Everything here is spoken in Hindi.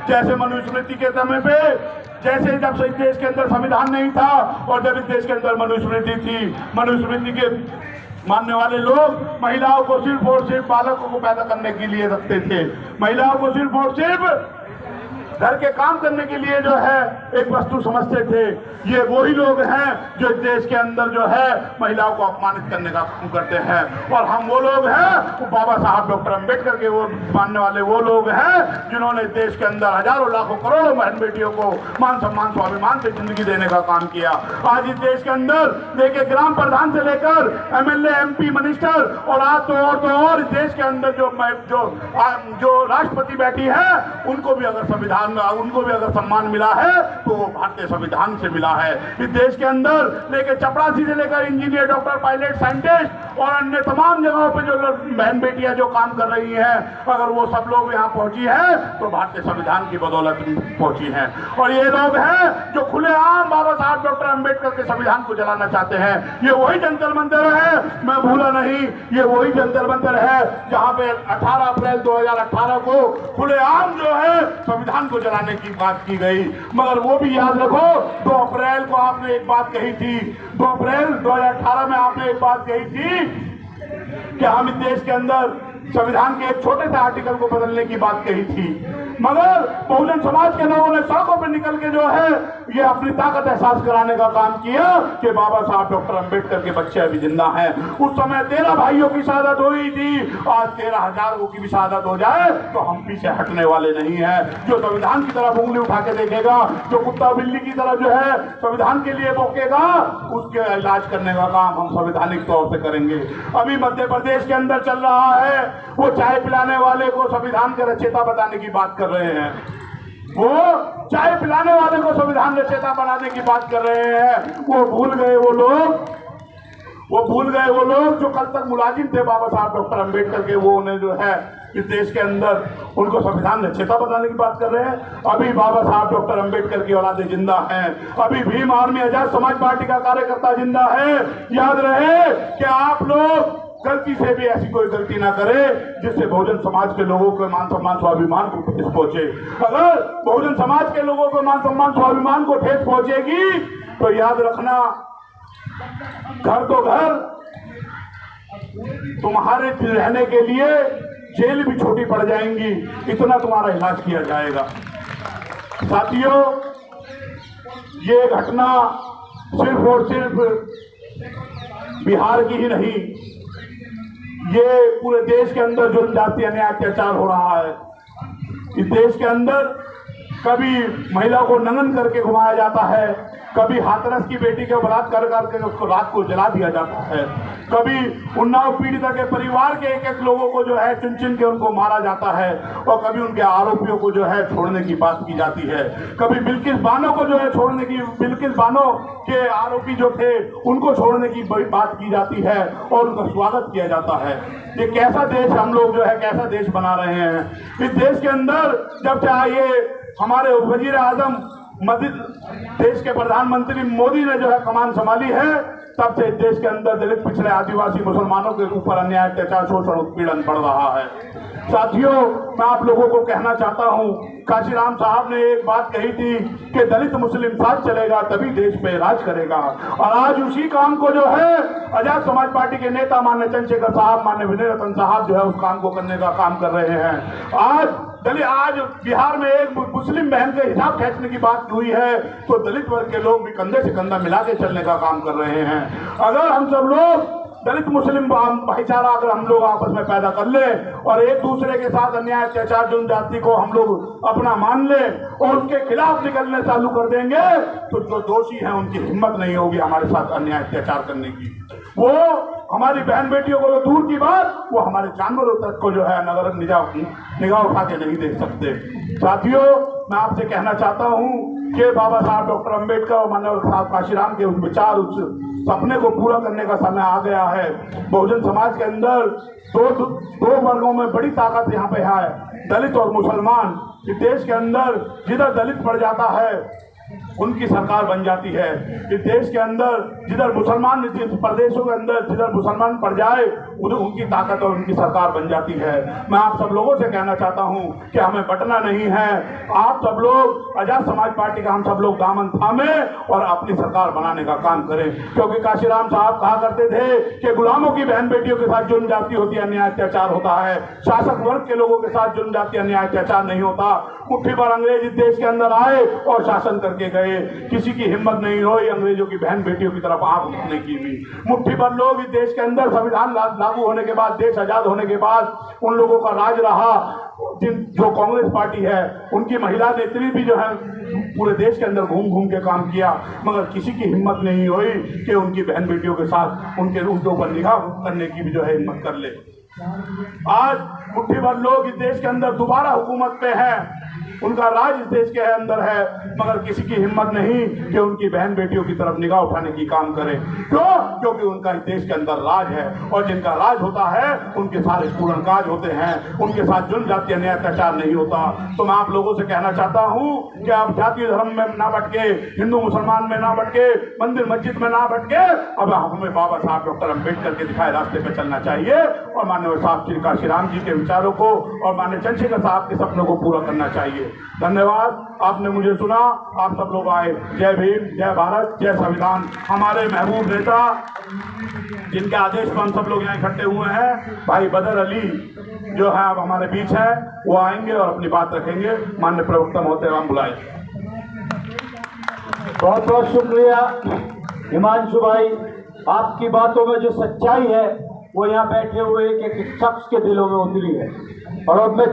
जैसे मनुस्मृति के समय पे, जैसे जब इस देश के अंदर संविधान नहीं था और जब इस देश के अंदर मनुस्मृति थी, मनुस्मृति के मानने वाले लोग महिलाओं को सिर्फ और सिर्फ बालकों को पैदा करने के लिए रखते थे। महिलाओं को सिर्फ और सिर्फ घर के काम करने के लिए जो है एक वस्तु समझते थे। ये वही लोग हैं जो इस देश के अंदर जो है महिलाओं को अपमानित करने का काम करते हैं। और हम वो लोग हैं, वो बाबा साहब डॉक्टर अंबेडकर के वो मानने वाले वो लोग हैं जिन्होंने देश के अंदर हजारों लाखों करोड़ों बहन बेटियों को मान सम्मान स्वाभिमान से जिंदगी देने का काम किया। आज इस देश के अंदर देखिए, ग्राम प्रधान से लेकर MLA MP मिनिस्टर और आज तो और इस देश के अंदर जो राष्ट्रपति बैठी है उनको भी अगर सम्मान मिला है तो वो भारतीय संविधान से मिला है। इस देश के अंदर लेकर चपरासी से लेकर इंजीनियर, डॉक्टर, पायलट, साइंटिस्ट और अन्य तमाम जगहों पे जो बहन बेटियां जो काम कर रही हैं, अगर वो सब लोग यहाँ पहुंची हैं तो भारतीय संविधान की बदौलत पहुंची हैं। और ये लोग हैं जो खुलेआम बाबा साहब डॉक्टर अंबेडकर के संविधान को जलाना चाहते हैं। ये वही जंतर मंतर है, मैं भूला नहीं, ये वही जंतर मंतर है जहाँ पे 18 अप्रैल 2018 को खुलेआम जो है संविधान को जलाने की बात की गई। मगर वो भी याद रखो, 2 अप्रैल को आपने एक बात कही थी, 2 अप्रैल 2018 में आपने एक बात कही थी कि हम इस देश के अंदर संविधान के एक छोटे से आर्टिकल को बदलने की बात कही थी। मगर बहुजन समाज के लोगों ने सड़कों पर निकल के जो है ये अपनी ताकत एहसास कराने का काम किया कि बाबा साहब डॉक्टर अंबेडकर के बच्चे अभी जिंदा हैं। उस समय 13 भाइयों की शहादत हुई थी, आज 13,000 की भी शहादत हो जाए तो हम पीछे हटने वाले नहीं हैं। जो संविधान की तरफ उंगली उठा के देखेगा, जो कुत्ता बिल्ली की तरफ जो है संविधान के लिए भौंकेगा, उसके इलाज करने का काम हम संवैधानिक तौर से करेंगे। अभी मध्य प्रदेश के अंदर चल रहा है, वो चाय पिलाने वाले को संविधान के रचयिता बताने की बात कर रहे हैं, वो चाय पिलाने वाले को संविधान रचयिता बनाने की बात कर रहे हैं। वो भूल गए वो लोग जो कल तक मुलाजिम थे बाबा साहब डॉक्टर अंबेडकर के, वो उन्हें जो है इस देश के अंदर उनको संविधान रचयिता बनाने की बात कर रहे हैं। अभी बाबा साहब डॉक्टर अंबेडकर की औलादें जिंदा हैं, अभी भीम आर्मी आजाद समाज पार्टी का कार्यकर्ता जिंदा है। याद रहे कि आप लोग गलती से भी ऐसी कोई गलती ना करे जिससे बहुजन समाज के लोगों के मान सम्मान स्वाभिमान को ठेस पहुंचे। अगर बहुजन समाज के लोगों को मान सम्मान स्वाभिमान को ठेस पहुंचेगी तो याद रखना, घर तो घर, तुम्हारे रहने के लिए जेल भी छोटी पड़ जाएंगी, इतना तुम्हारा इलाज किया जाएगा। साथियों, ये घटना सिर्फ और सिर्फ बिहार की ही नहीं, ये पूरे देश के अंदर जुल्म जाति अन्याय अत्याचार हो रहा है। इस देश के अंदर कभी महिला को नंगन करके घुमाया जाता है, कभी हाथरस की बेटी के बलात्कार करके उसको रात को जला दिया जाता है, कभी उन्नाव पीड़िता के परिवार के एक लोगों को जो है चुन चुन के उनको मारा जाता है, और कभी उनके आरोपियों को जो है छोड़ने की बात की जाती है। कभी बिल्किस बानो को जो है बिल्किस बानो के आरोपी जो थे उनको छोड़ने की बात की जाती है और उनका स्वागत किया जाता है। ये कैसा देश हम लोग जो है कैसा देश बना रहे हैं। इस देश के अंदर जब से आए हमारे वजीर आजम मध्य देश के प्रधानमंत्री मोदी ने जो है कमान संभाली है, तब से देश के अंदर दलित, पिछड़े, आदिवासी, मुसलमानों के ऊपर अन्याय, अत्याचार, शोषण, उत्पीड़न बढ़ रहा है। साथियों, मैं आप लोगों को कहना चाहता हूं, काशीराम साहब ने एक बात कही थी कि दलित मुस्लिम साथ चलेगा तभी देश पे राज करेगा, और आज उसी काम को जो है आजाद समाज पार्टी के नेता माननीय चंद्रशेखर साहब, माननीय विनय रतन साहब जो है उस काम को करने का काम कर रहे हैं। आज बिहार में एक मुस्लिम बहन के हिसाब खींचने की बात हुई है तो दलित वर्ग के लोग भी कंधे से कंधा मिला के चलने का काम कर रहे हैं। अगर हम सब लोग दलित मुस्लिम भाईचारा अगर हम लोग आपस में पैदा कर ले और एक दूसरे के साथ अन्याय, अत्याचार, जुल्म जाति को हम लोग अपना मान ले और उसके खिलाफ निकलने चालू कर देंगे तो जो दोषी हैं उनकी हिम्मत नहीं होगी हमारे साथ अन्याय, अत्याचार करने की। वो हमारी बहन बेटियों को तो दूर की बात, वो हमारे जानवरों तक को जो है नगर निगाह उठा के नहीं देख सकते। साथियों, मैं आपसे कहना चाहता हूं कि बाबा साहब डॉक्टर अंबेडकर और माननीय साहब काशीराम के उस विचार, उस सपने को पूरा करने का समय आ गया है। बहुजन समाज के अंदर दो वर्गों में बड़ी ताकत यहाँ पे है, दलित और मुसलमान। इस देश के अंदर जिधर दलित पड़ जाता है उनकी सरकार बन जाती है। इस देश के अंदर जिधर मुसलमान, जिस प्रदेशों के अंदर जिधर मुसलमान पड़ जाए उधर उनकी ताकत और उनकी सरकार बन जाती है। मैं आप सब लोगों से कहना चाहता हूं कि हमें बटना नहीं है। आप सब लोग आजाद समाज पार्टी का हम सब लोग दामन थामे और अपनी सरकार बनाने का काम करें, क्योंकि काशीराम साहब कहा करते थे कि गुलामों की बहन बेटियों के साथ जुल्म जाती होती है, अन्याय अत्याचार होता है, शासक वर्ग के लोगों के साथ जुल्म जाती अन्याय अत्याचार नहीं होता। मुट्ठी भर अंग्रेज इस देश के अंदर आए और शासन करके गए, किसी की हिम्मत नहीं हुई अंग्रेजों की बहन बेटियों की तरफ आंख उठाने की भी। मुट्ठी भर लोग इस देश के अंदर संविधान लागू होने के बाद, देश आजाद होने के बाद उन लोगों का राज रहा। जो कांग्रेस पार्टी है उनकी महिला नेत्री भी जो है पूरे देश के अंदर घूम घूम के काम किया, मगर किसी की हिम्मत नहीं हुई कि उनकी बहन बेटियों के साथ उनके ऊपर निगाह करने की भी जो है हिम्मत कर ले। आज मुट्ठी भर लोग इस देश के अंदर दोबारा हुकूमत पे हैं, उनका राज इस देश के अंदर है, मगर किसी की हिम्मत नहीं कि उनकी बहन बेटियों की तरफ निगाह उठाने की काम करे। क्यों? क्योंकि उनका इस देश के अंदर राज है, और जिनका राज होता है उनके सारे पूर्ण काज होते हैं, उनके साथ जुल्म जाति अन्याय अत्याचार नहीं होता। तो मैं आप लोगों से कहना चाहता हूँ कि आप जातीय धर्म में ना भटके, हिंदू मुसलमान में ना भटके, मंदिर मस्जिद में ना भटके, अब हमें बाबा साहब डॉक्टर अम्बेडकर के दिखाए रास्ते पर चलना चाहिए और माननीय साहब श्री काशीराम जी के विचारों को और माननीय चंद्रशेखर साहब के सपनों को पूरा करना चाहिए। धन्यवाद, आपने मुझे सुना, आप सब लोग आए। जय भीम, जय भारत, जय संविधान। हमारे महबूब नेता जिनके आदेश पर हम सब लोग यहाँ इकट्ठे हुए हैं, भाई बदर अली जो है अब हमारे बीच है, वो आएंगे और अपनी बात रखेंगे। माननीय प्रवक्ता महोदय हम बुलाए। बहुत बहुत शुक्रिया हिमांशु भाई, आपकी बातों में जो सच्चाई है वो यहाँ बैठे हुए एक एक शख्स के दिलों में उतरी है। और अब मैं